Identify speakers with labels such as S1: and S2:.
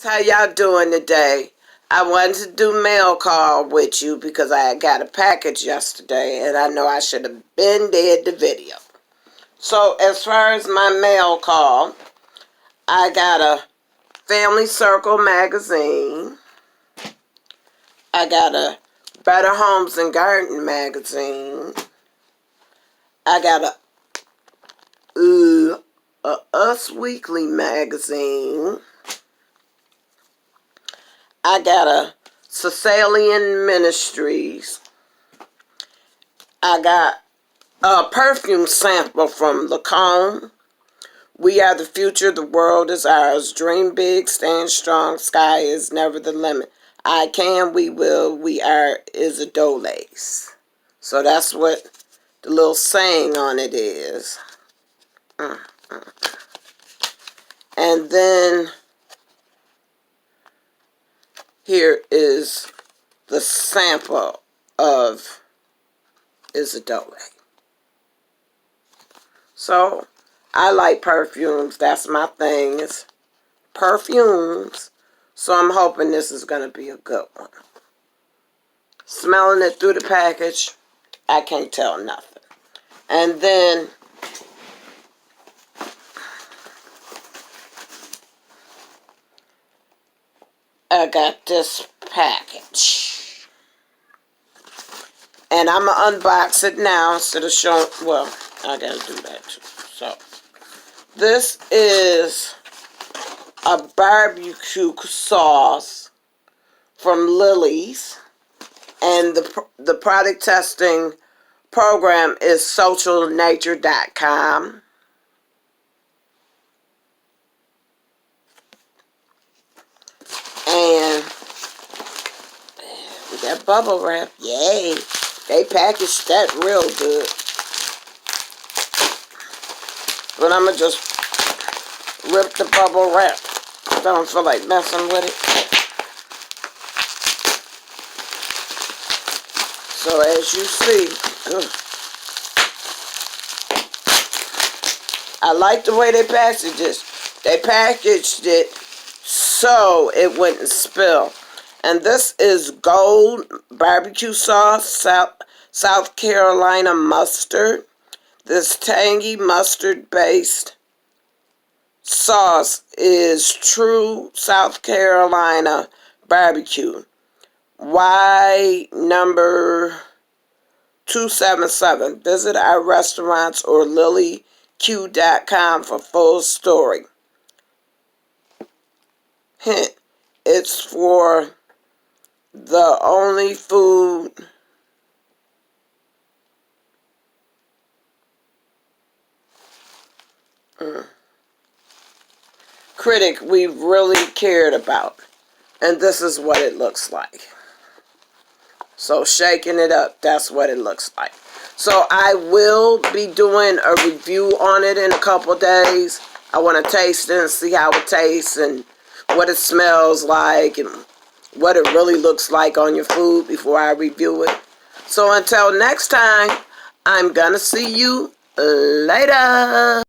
S1: How y'all doing today? I wanted to do mail call with you because I got a package yesterday and I know I should have been did the video. So as far as my mail call, I got a Family Circle magazine. I got a Better Homes and Garden magazine. I got a Us Weekly magazine. I got a Sicilian Ministries. I got a perfume sample from Lacombe. We are the future, the world is ours. Dream big, stand strong, sky is never the limit. I can, we will, we are is a Lillie's. So that's what the little saying on it is. And then here is the sample of Isabella. So I like perfumes. That's my thing. It's perfumes. So I'm hoping this is going to be a good one. Smelling it through the package, I can't tell nothing. And then I got this package. And I'm going to unbox it now instead of showing, well, I got to do that too. So, this is a barbecue sauce from Lillie's. And the product testing program is socialnature.com. And we got bubble wrap. Yay. They packaged that real good. But I'm going to just rip the bubble wrap. I don't feel like messing with it. So as you see, I like the way they packaged this. They packaged it so it wouldn't spill. And this is Gold Barbecue Sauce, South Carolina Mustard. This tangy mustard-based sauce is true South Carolina barbecue. Y number 277. Visit our restaurants or Lillie'sQ.com for full story. Hint, it's for the only food critic we really cared about. And this is what it looks like. So shaking it up, that's what it looks like. So I will be doing a review on it in a couple days. I want to taste it and see how it tastes and what it smells like and what it really looks like on your food before I review it. So until next time, I'm gonna see you later.